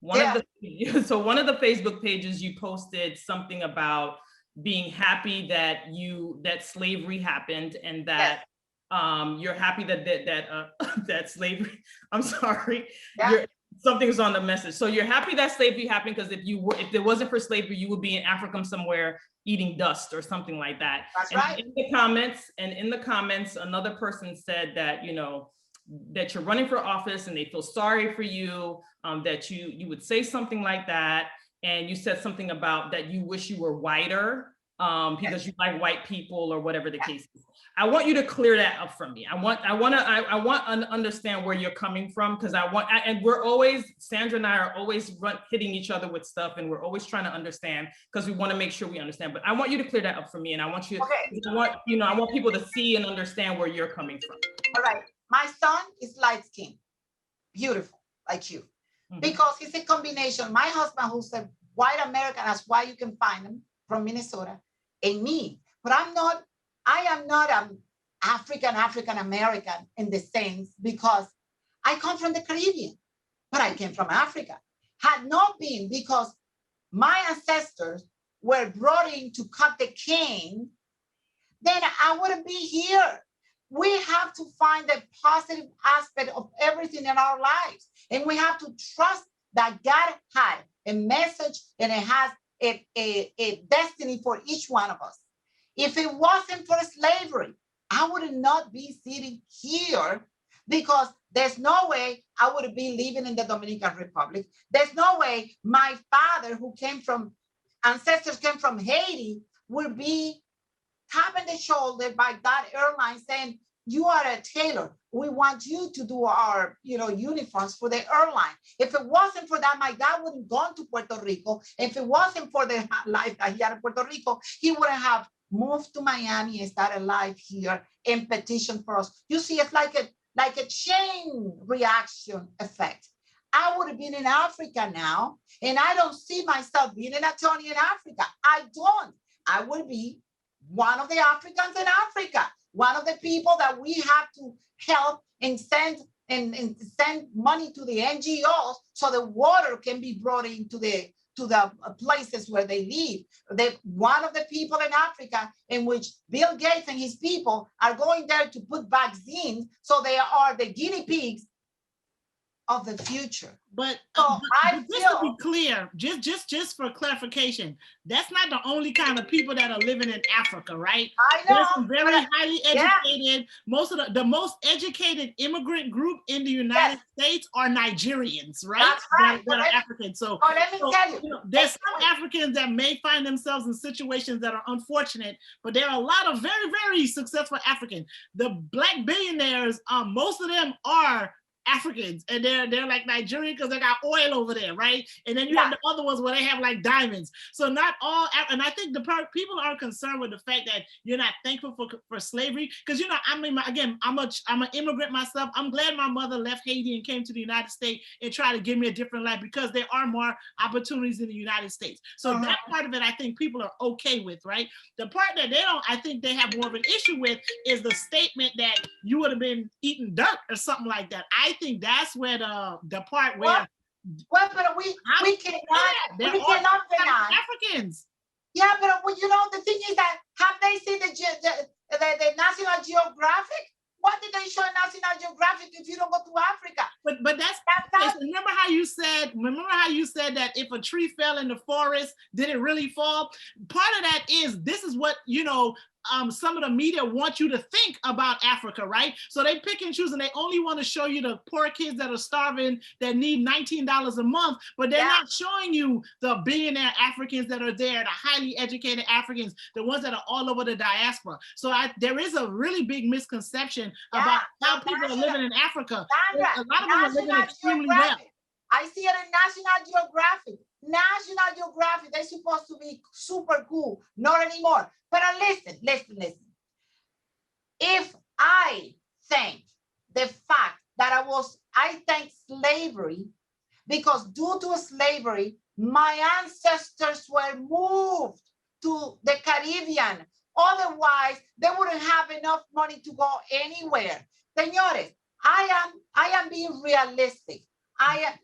One of the so one of the Facebook pages you posted something about being happy that that slavery happened and that you're happy that slavery, I'm sorry, you're something's on the message. So you're happy that slavery happened because if there wasn't for slavery, you would be in Africa somewhere eating dust or something like that. That's and right. In the comments, another person said that, that you're running for office and they feel sorry for you, that you would say something like that. And you said something about that you wish you were whiter because you like white people or whatever the case is. I want you to clear that up for me. I want to understand where you're coming from, because and we're always, Sandra and I are always hitting each other with stuff, and we're always trying to understand because we want to make sure we understand. But I want you to clear that up for me, and I want you, I want people to see and understand where you're coming from. All right, my son is light skinned, beautiful, like you, because he's a combination. My husband, who's a white American, that's why you can find him from Minnesota, and me. But I am not an African American in the sense, because I come from the Caribbean, but I came from Africa. Had not been because my ancestors were brought in to cut the cane, then I wouldn't be here. We have to find the positive aspect of everything in our lives. And we have to trust that God had a message and it has a destiny for each one of us. If it wasn't for slavery, I would not be sitting here, because there's no way I would be living in the Dominican Republic. There's no way my father, who ancestors came from Haiti, would be tapping the shoulder by that airline saying, you are a tailor. We want you to do our, uniforms for the airline. If it wasn't for that, my dad wouldn't have gone to Puerto Rico. If it wasn't for the life that he had in Puerto Rico, he wouldn't have moved to Miami and started life here and petitioned for us. You see, it's like a chain reaction effect. I would have been in Africa now, and I don't see myself being an attorney in Africa. I don't. I would be one of the Africans in Africa, one of the people that we have to help and send money to the NGOs so the water can be brought into the places where they live. One of the people in Africa in which Bill Gates and his people are going there to put vaccines, so they are the guinea pigs of the future. But just to be clear, just for clarification, that's not the only kind of people that are living in Africa, right? I know. There's some very highly educated. Most of the most educated immigrant group in the United States are Nigerians, right? That's right. That are African. So, let me tell you, there's some Africans that may find themselves in situations that are unfortunate, but there are a lot of very, very successful Africans. The Black billionaires, most of them are Africans, and they're like Nigerian because they got oil over there, right? And then you have the other ones where they have like diamonds. So not all, and I think people are concerned with the fact that you're not thankful for slavery, because I mean, again, I'm an immigrant myself. I'm glad my mother left Haiti and came to the United States and tried to give me a different life, because there are more opportunities in the United States. So that part of it, I think people are okay with, right? The part that I think they have more of an issue with is the statement that you would have been eating dirt or something like that. I think that's where the part where but we cannot deny Africans. Yeah, but the thing is that have they seen the National Geographic? What did they show in National Geographic if you don't go to Africa? But that's remember how you said that if a tree fell in the forest, did it really fall? Part of that is, this is what some of the media want you to think about Africa, right? So they pick and choose, and they only want to show you the poor kids that are starving, that need $19 a month, but they're not showing you the billionaire Africans that are there, the highly educated Africans, the ones that are all over the diaspora. So there is a really big misconception about how people are living in Africa. Sandra, a lot of them are living extremely well. I see it in National Geographic. National Geographic, they're supposed to be super cool. Not anymore. But listen. If I think the fact that I thank slavery, because due to slavery, my ancestors were moved to the Caribbean. Otherwise, they wouldn't have enough money to go anywhere. Señores, I am being realistic.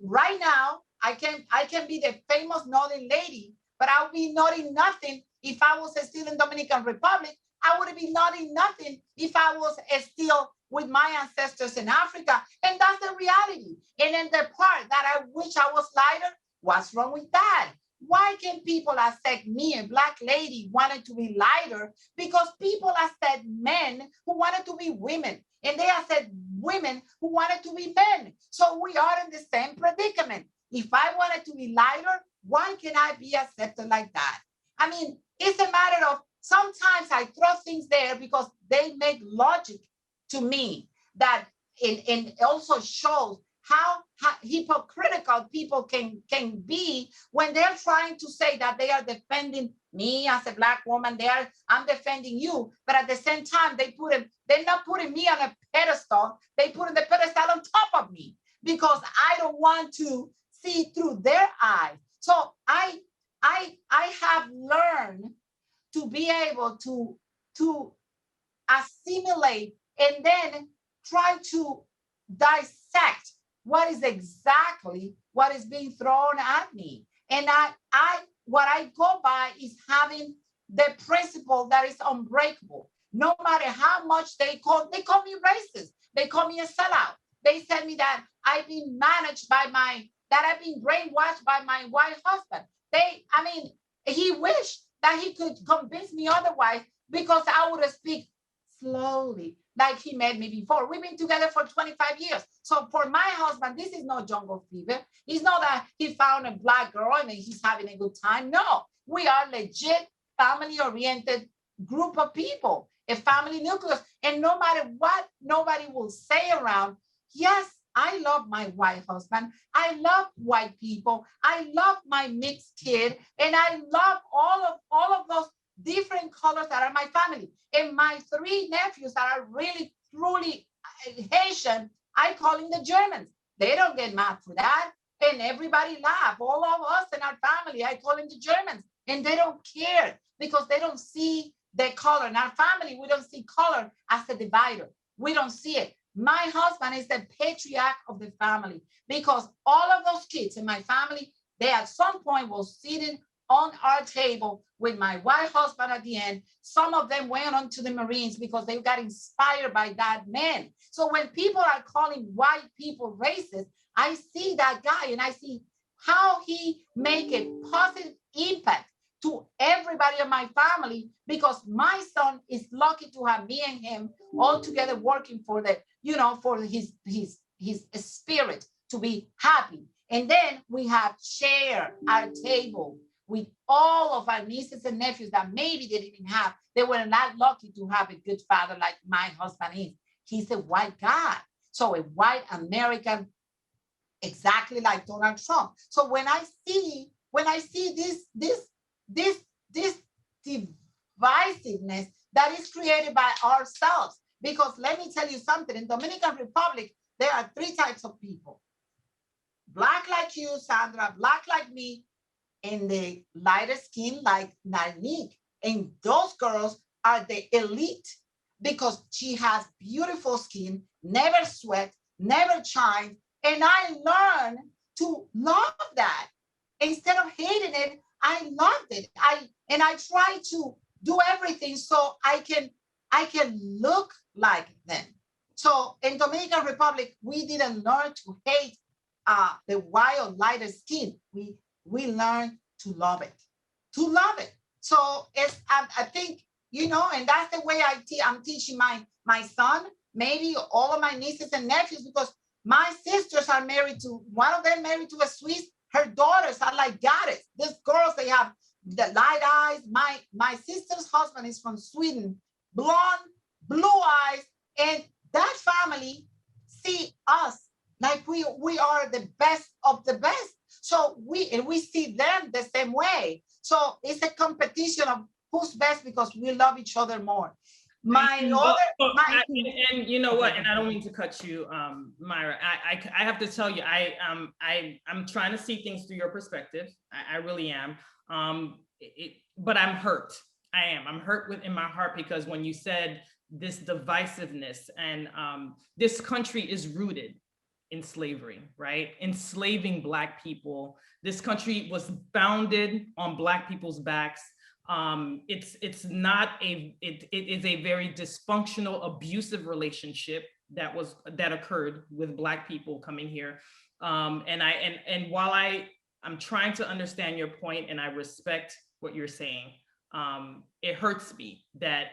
Right now, I can be the famous nodding lady, but I'll be nodding nothing if I was still in Dominican Republic. I would be nodding nothing if I was still with my ancestors in Africa. And that's the reality. And then the part that I wish I was lighter, what's wrong with that? Why can people accept me, a Black lady, wanted to be lighter? Because people accept men who wanted to be women, and they accept women who wanted to be men. So we are in the same predicament. If I wanted to be lighter, why can I be accepted like that? I mean, it's a matter of sometimes I throw things there because they make logic to me that and also shows how hypocritical people can be when they're trying to say that they are defending me as a Black woman. I'm defending you, but at the same time they're not putting me on a pedestal. They put the pedestal on top of me because I don't want to see through their eyes. So I have learned to be able to assimilate and then try to dissect what is exactly what is being thrown at me. And what I go by is having the principle that is unbreakable. No matter how much they call me racist, they call me a sellout. They tell me that I've been managed that I've been brainwashed by my white husband. He wished that he could convince me otherwise because I would speak slowly, like he made me before. We've been together for 25 years. So for my husband, this is no jungle fever. It's not that he found a Black girl and he's having a good time. No, we are legit family-oriented group of people, a family nucleus. And no matter what nobody will say around, yes, I love my white husband. I love white people. I love my mixed kid. And I love all of those different colors that are my family. And my 3 nephews that are really, truly Haitian, I call them the Germans. They don't get mad for that. And everybody laugh. All of us in our family, I call them the Germans. And they don't care because they don't see the color. In our family, we don't see color as a divider. We don't see it. My husband is the patriarch of the family because all of those kids in my family, they at some point were sitting on our table with my white husband at the end. Some of them went on to the Marines because they got inspired by that man. So when people are calling white people racist, I see that guy and I see how he make a positive impact to everybody in my family because my son is lucky to have me and him all together working for his spirit to be happy. And then we have shared our table with all of our nieces and nephews that maybe they didn't have. They were not lucky to have a good father like my husband is. He's a white guy. So a white American, exactly like Donald Trump. So when I see this divisiveness that is created by ourselves, because let me tell you something, in Dominican Republic, there are 3 types of people. Black like you, Sandra, Black like me, and the lighter skin like Narnique. And those girls are the elite because she has beautiful skin, never sweat, never shine. And I learned to love that. Instead of hating it, I loved it. I try to do everything so I can look like them. So in Dominican Republic, we didn't learn to hate the wild lighter skin. We learned to love it, So I think, and that's the way I'm teaching my son, maybe all of my nieces and nephews, because my sisters are married to, one of them married to a Swiss. Her daughters are like goddess. These girls, they have the light eyes. My sister's husband is from Sweden, blonde, blue eyes, and that family see us like we are the best of the best. So we see them the same way. So it's a competition of who's best because we love each other more. And you know what? And I don't mean to cut you, Mayra. I have to tell you, I'm trying to see things through your perspective. I really am. But I'm hurt. I'm hurt within my heart because when you said this divisiveness and this country is rooted in slavery, right? Enslaving Black people. This country was founded on Black people's backs. It's not a, it is a very dysfunctional, abusive relationship that occurred with Black people coming here. And while I'm trying to understand your point and I respect what you're saying, it hurts me that,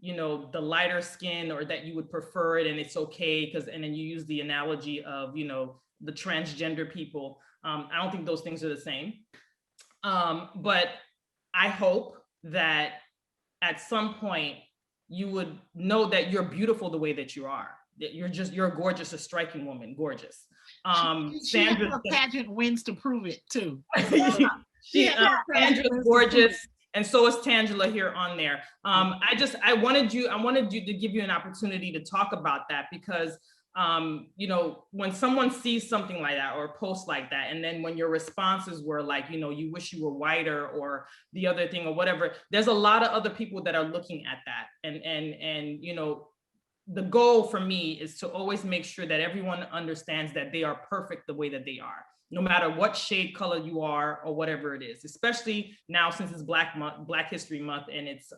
you know, the lighter skin, or that you would prefer it and it's okay because, and then you use the analogy of, you know, the transgender people. I don't think those things are the same. But I hope that at some point you would know that you're beautiful the way that you are, that you're a gorgeous, a striking woman, gorgeous. She has her pageant wins to prove it too. Sandra's gorgeous. And so is Tangela here on there. I wanted you to give you an opportunity to talk about that because, you know, when someone sees something like that or a post like that, and then when your responses were like, you know, you wish you were whiter or the other thing or whatever, there's a lot of other people that are looking at that. And you know, the goal for me is to always make sure that everyone understands that they are perfect the way that they are, no matter what shade color you are or whatever it is, especially now since it's Black History Month and it's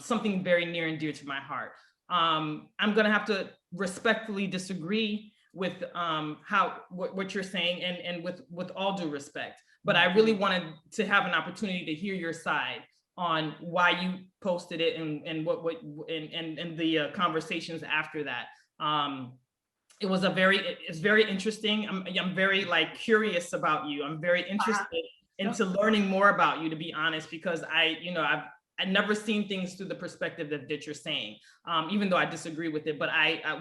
something very near and dear to my heart. I'm gonna have to respectfully disagree with what you're saying and with all due respect, but I really wanted to have an opportunity to hear your side on why you posted it and what the conversations after that. It's very interesting. I'm very like curious about you. I'm very interested into learning more about you, to be honest, because I've never seen things through the perspective that you're saying, even though I disagree with it. But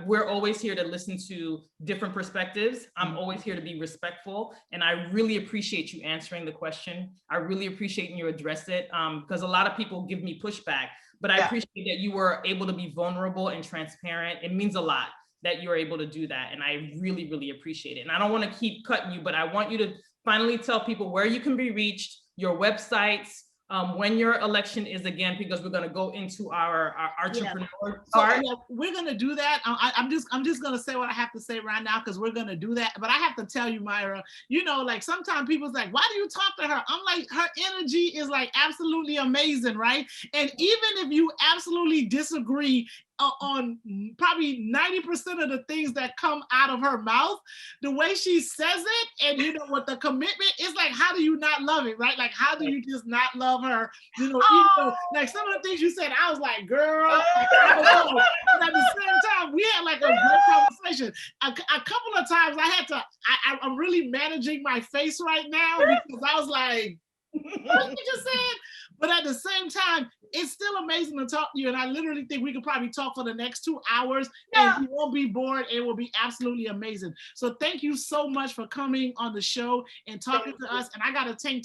we're always here to listen to different perspectives. I'm always here to be respectful, and I really appreciate you answering the question. I really appreciate you address it because a lot of people give me pushback, but I appreciate that you were able to be vulnerable and transparent. It means a lot that you're able to do that, and I really, really appreciate it. And I don't want to keep cutting you, but I want you to finally tell people where you can be reached, your websites, when your election is again, because we're going to go into our entrepreneur part. Yeah, we're going to do that. I'm just going to say what I have to say right now because we're going to do that. But I have to tell you, Mayra, you know, like sometimes people's like, why do you talk to her? I'm like, her energy is like absolutely amazing, right? And even if you absolutely disagree on probably 90% of the things that come out of her mouth, the way she says it, and you know, with the commitment, it's like, how do you not love it, right? Like, how do you just not love her? You know, even though, like some of the things you said, I was like, girl, like, I don't know. But at the same time, we had like a great conversation. A couple of times I had to, I'm really managing my face right now because I was like, what you just said? But at the same time, it's still amazing to talk to you. And I literally think we could probably talk for the next 2 hours and you won't be bored. It will be absolutely amazing. So thank you so much for coming on the show and talking to us. And I got to thank